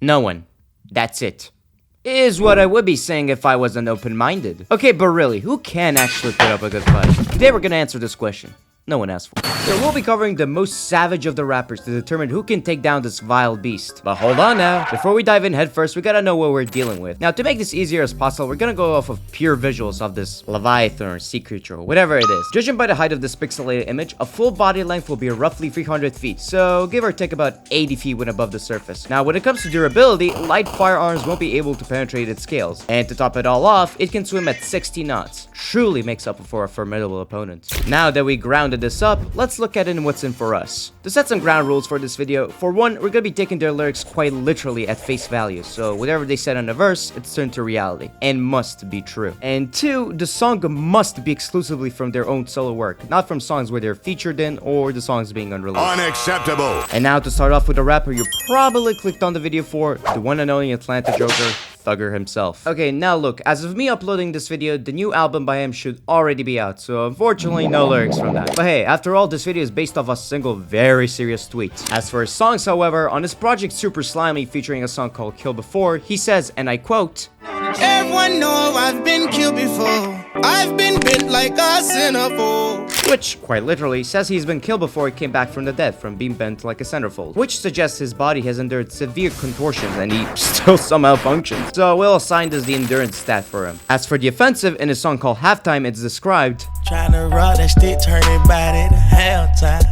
No one. That's it. Is what I would be saying if I wasn't open-minded. Okay, but really, who can actually put up a good fight? Today we're gonna answer this question. No one asked for it. So we'll be covering the most savage of the rappers to determine who can take down this vile beast. But hold on now. Before we dive in head first, we gotta know what we're dealing with. Now, to make this easier as possible, we're gonna go off of pure visuals of this Leviathan or sea creature or whatever it is. Judging by the height of this pixelated image, a full body length will be roughly 300 feet. So give or take about 80 feet when above the surface. Now, when it comes to durability, light firearms won't be able to penetrate its scales. And to top it all off, it can swim at 60 knots. Truly makes up for a formidable opponent. Now that we grounded this up, let's look at it and what's in for us. To set some ground rules for this video, for one, we're gonna be taking their lyrics quite literally at face value, so whatever they said on the verse, it's turned to reality, and must be true. And two, the song must be exclusively from their own solo work, not from songs where they're featured in, or the songs being unreleased. Unacceptable! And now to start off with a rapper you probably clicked on the video for, the one and only Atlanta Joker, Thugger himself. Okay, now look, as of me uploading this video, the new album by him should already be out, so unfortunately no lyrics from that. But hey, after all, this video is based off a single very serious tweet. As for his songs, however, on his project Super Slimy featuring a song called Kill Before, he says, and I quote, "Everyone know I've been killed before. I've been bit like a centerfold." Which, quite literally, says he's been killed before he came back from the dead from being bent like a centerfold. Which suggests his body has endured severe contortions and he still somehow functions. So we'll assign this the endurance stat for him. As for the offensive, in his song called Halftime, it's described, Trying to rock that stick, turning body to halftime.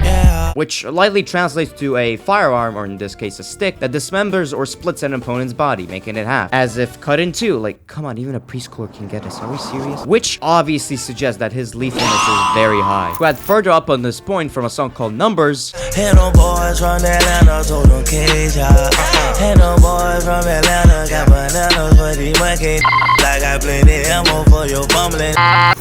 Yeah. which lightly translates to a firearm, or in this case a stick, that dismembers or splits an opponent's body, making it half. As if cut in two, like, come on, even a preschooler can get this, are we serious? Which obviously suggests that his lethalness is very high. To add further up on this point from a song called Numbers, And no boys from Atlanta told them cage out. And no boys from Atlanta got bananas for the monkey. I got plenty ammo for your fumbling.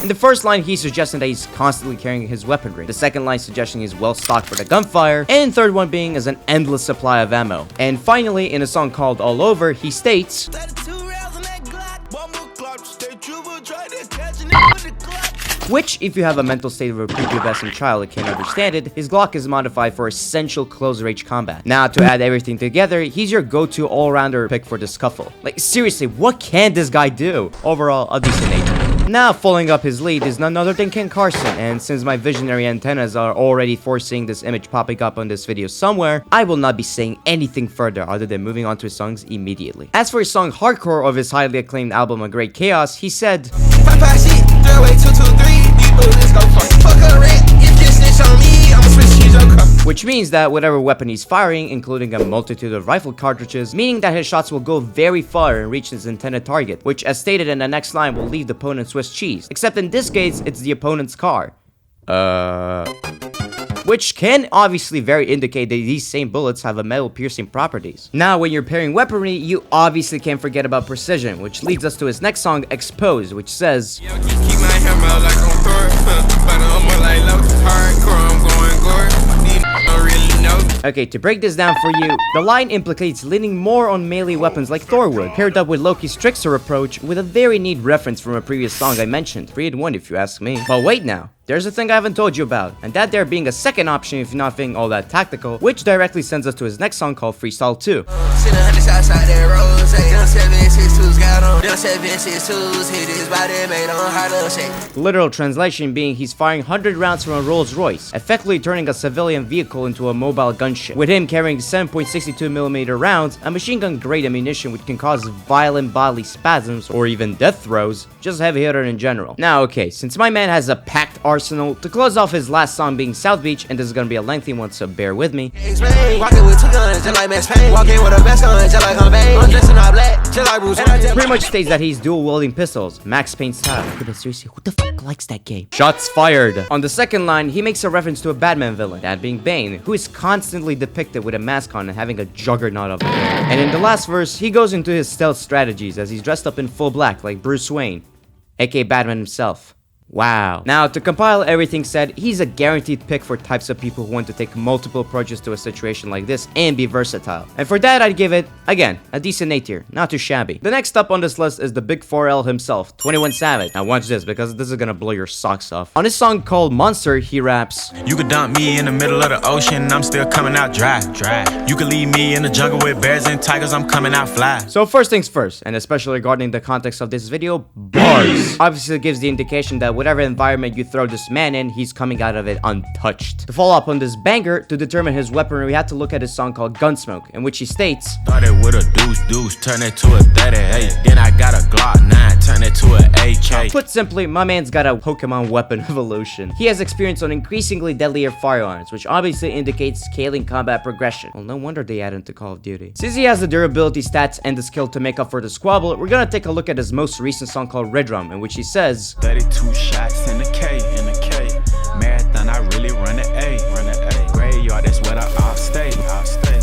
in the first line he's suggesting that he's constantly carrying his weaponry, the second line suggesting he's well stocked for the gunfire, and third one being as an endless supply of ammo. And finally, in a song called All Over, he states, 32 rounds on that Glock. One more Glock, stay trooper, try to catch a nigga with the Glock. which, if you have a mental state of a prepubescent child that can't understand it, his Glock is modified for essential close-range combat. Now, to add everything together, he's your go-to all-rounder pick for the scuffle. Like, seriously, what can this guy do? Overall, a decent agent. Now, following up his lead is none other than Carson, and since my visionary antennas are already foreseeing this image popping up on this video somewhere, I will not be saying anything further other than moving on to his songs immediately. As for his song Hardcore of his highly acclaimed album A Great Chaos, he said, 5-5 shit, 3-way 2-2-3. These bullets go fuck a rat. If you snitch on me, I'ma switch cheese your cup. which means that whatever weapon he's firing, including a multitude of rifle cartridges, meaning that his shots will go very far and reach his intended target, which, as stated in the next line, will leave the opponent Swiss cheese. Except in this case, it's the opponent's car. Which can obviously very indicate that these same bullets have a metal piercing properties. Now, when you're pairing weaponry, you obviously can't forget about precision, which leads us to his next song, Exposed, which says, Keep my hammer like on Thor, but I'm more like low, hardcore, I'm going gore. These don't really know. okay, to break this down for you, the line implicates leaning more on melee weapons like Thor would, paired up with Loki's trickster approach with a very neat reference from a previous song I mentioned, 3 in 1 if you ask me. But wait now. There's a thing I haven't told you about, and that there being a second option if you're not feeling all that tactical, which directly sends us to his next song called Freestyle 2. Seen 100 shots out that road, say them 762s got on. Them 762s hit his body, made on hard to shake. Literal translation being he's firing 100 rounds from a Rolls Royce, effectively turning a civilian vehicle into a mobile gunship, with him carrying 7.62mm rounds, a machine gun grade ammunition which can cause violent bodily spasms or even death throes, just heavy hitter in general. Now okay, since my man has a packed arsenal, to close off his last song being South Beach, and this is gonna be a lengthy one, so bear with me. Walking with 2 guns, just like Max Payne. Walking with a vest on, just like I'm dressing all black, just like Bruce Wayne. Pretty much states that he's dual wielding pistols, Max Payne style. Okay, but seriously, who the fuck likes that game? Shots fired. On the second line, he makes a reference to a Batman villain, that being Bane, who is constantly depicted with a mask on and having a juggernaut of a hair. And in the last verse, he goes into his stealth strategies as he's dressed up in full black like Bruce Wayne, aka Batman himself. Wow. Now, to compile everything said, he's a guaranteed pick for types of people who want to take multiple approaches to a situation like this and be versatile. And for that, I'd give it, again, a decent A tier. Not too shabby. The next up on this list is the Big 4L himself, 21 Savage. Now watch this, because this is gonna blow your socks off. On his song called Monster, he raps, "You could dump me in the middle of the ocean, I'm still coming out dry. You could leave me in the jungle with bears and tigers, I'm coming out fly." So first things first, and especially regarding the context of this video, bars obviously gives the indication that whatever environment you throw this man in, he's coming out of it untouched. To follow up on this banger, to determine his weaponry, we had to look at his song called Gunsmoke, in which he states, "Started with a deuce, turn it to a 38. Then I got a Glock 9, turn it to an AK." Put simply, my man's got a Pokemon weapon evolution. He has experience on increasingly deadlier firearms, which obviously indicates scaling combat progression. Well, no wonder they added to Call of Duty. Since he has the durability stats and the skill to make up for the squabble, we're gonna take a look at his most recent song called Red Rum, in which he says, 32 shots in the K, marathon, I really run the A. Graveyard, that's where I'll stay.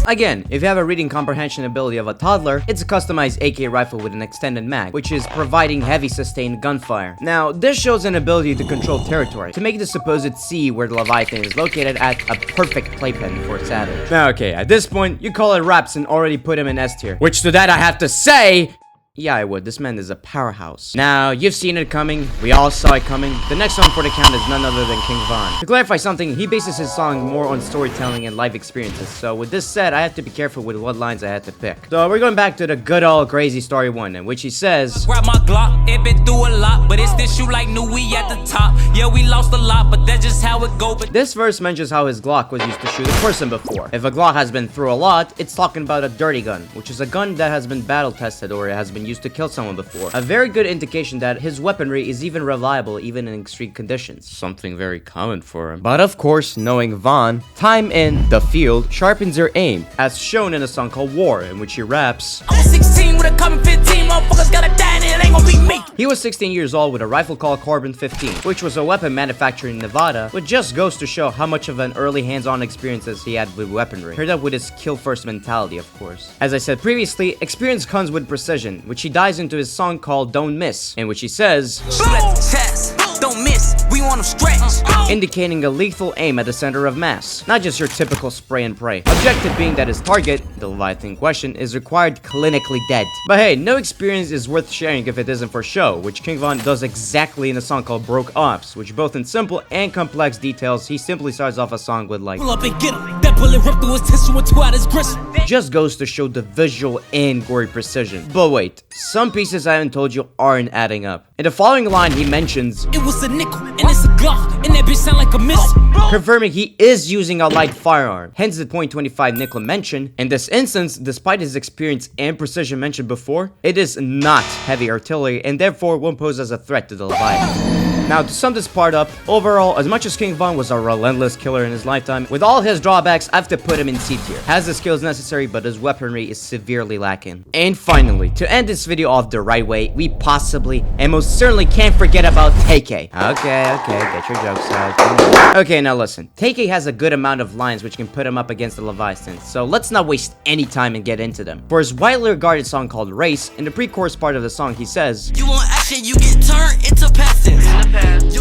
Again, if you have a reading comprehension ability of a toddler, it's a customized AK rifle with an extended mag, which is providing heavy sustained gunfire. Now, this shows an ability to control territory, to make the supposed sea where the Leviathan is located at a perfect playpen for Savage. Now, okay, at this point, you call it raps and already put him in S tier, which to that I have to say, yeah, I would. This man is a powerhouse. Now, you've seen it coming. We all saw it coming. The next song for the count is none other than King Von. To clarify something, he bases his song more on storytelling and life experiences. So with this said, I have to be careful with what lines I had to pick. So we're going back to the good old crazy story one, in which he says, "Grab my Glock, it been through a lot, but it's this shoe like new, we at the top. Yeah, we lost a lot, but that's just how it go." But this verse mentions how his Glock was used to shoot a person before. If a Glock has been through a lot, it's talking about a dirty gun, which is a gun that has been battle tested or it has been used to kill someone before. A very good indication that his weaponry is even reliable even in extreme conditions. Something very common for him. But of course, knowing Von, time in the field sharpens your aim, as shown in a song called War, in which he raps, I'm 16 with a coming 15, motherfuckers gotta die and it ain't gonna be me. He was 16 years old with a rifle called Carbon 15, which was a weapon manufactured in Nevada, which just goes to show how much of an early hands-on experiences he had with weaponry. Paired up with his kill-first mentality, of course. As I said previously, experience comes with precision, which he dives into his song called Don't Miss, in which he says, Shoot at the chest, don't miss, we want 'em stretch. indicating a lethal aim at the center of mass, not just your typical spray and pray. Objective being that his target, the Leviathan in question, is required clinically dead. But hey, no experience is worth sharing if it isn't for show, which King Von does exactly in a song called Broke Ops, which both in simple and complex details, he simply starts off a song with like, Pull up and get him, that bullet ripped through his tissue and tore out his gristle. just goes to show the visual and gory precision. But wait, some pieces I haven't told you aren't adding up. In the following line, he mentions, It was a nickel, and it's a Glock, and that bitch sound like a missile. confirming he is using a light firearm, hence the .25 nickel mention. In this instance, despite his experience and precision mentioned before, it is not heavy artillery and therefore won't pose as a threat to the Leviathan. Now, to sum this part up, overall, as much as King Von was a relentless killer in his lifetime, with all his drawbacks, I have to put him in C tier. Has the skills necessary, but his weaponry is severely lacking. And finally, to end this video off the right way, we possibly and most certainly can't forget about Tay-K. Okay, get your jokes out. Okay, now listen. Tay-K has a good amount of lines which can put him up against the Leviathan, so let's not waste any time and get into them. For his widely regarded song called Race, in the pre-chorus part of the song, he says, You want action, you get turned into peasants.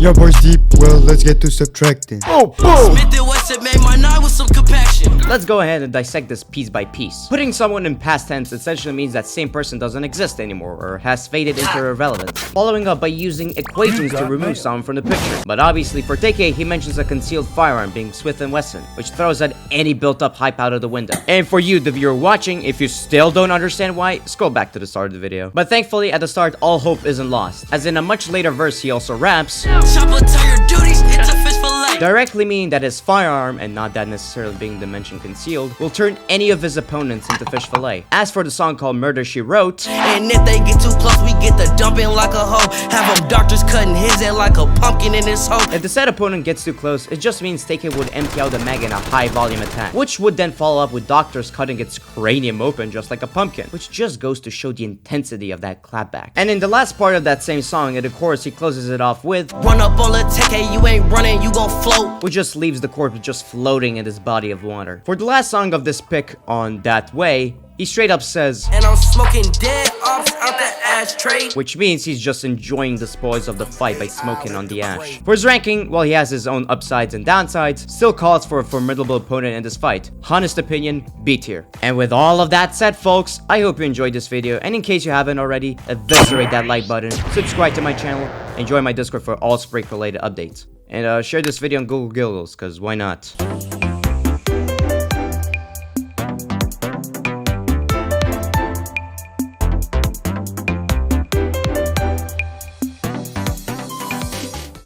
Your boy's deep, well, let's get to subtracting. oh, boom! Smith and Wesson made my night with some compaction. Let's go ahead and dissect this piece by piece. Putting someone in past tense essentially means that same person doesn't exist anymore or has faded into irrelevance. Following up by using equations to remove someone from the picture. But obviously for Tay-K, he mentions a concealed firearm being Smith & Wesson, which throws at any built-up hype out of the window. And for you, the viewer watching, if you still don't understand why, scroll back to the start of the video. But thankfully, at the start, all hope isn't lost, as in a much later verse, he also raps, Chopper turn your duties into fish fillet. directly meaning that his firearm, and not that necessarily being dimension concealed, will turn any of his opponents into fish fillet. As for the song called Murder, She Wrote, And if they get too close, we get the dumping like a hoe. Have them doctors cutting his head like a pumpkin in his hoe. if the said opponent gets too close, it just means Tay-K would empty out the mag in a high volume attack, which would then follow up with doctors cutting its cranium open just like a pumpkin, which just goes to show the intensity of that clapback. And in the last part of that same song, in the chorus, he closes it off with, Run up on the Tay-K, you ain't running, you gon' float. which just leaves the corpse just floating in this body of water. For the last song of this pick on That Way, he straight up says, And I'm smoking dead ops out the ashtray. Which means he's just enjoying the spoils of the fight by smoking on the ash. For his ranking, while he has his own upsides and downsides, still calls for a formidable opponent in this fight. Honest opinion, B tier. And with all of that said, folks, I hope you enjoyed this video, and in case you haven't already, eviscerate that like button, subscribe to my channel, and join my Discord for all Sprake related updates. And share this video on Google Gills, cause why not?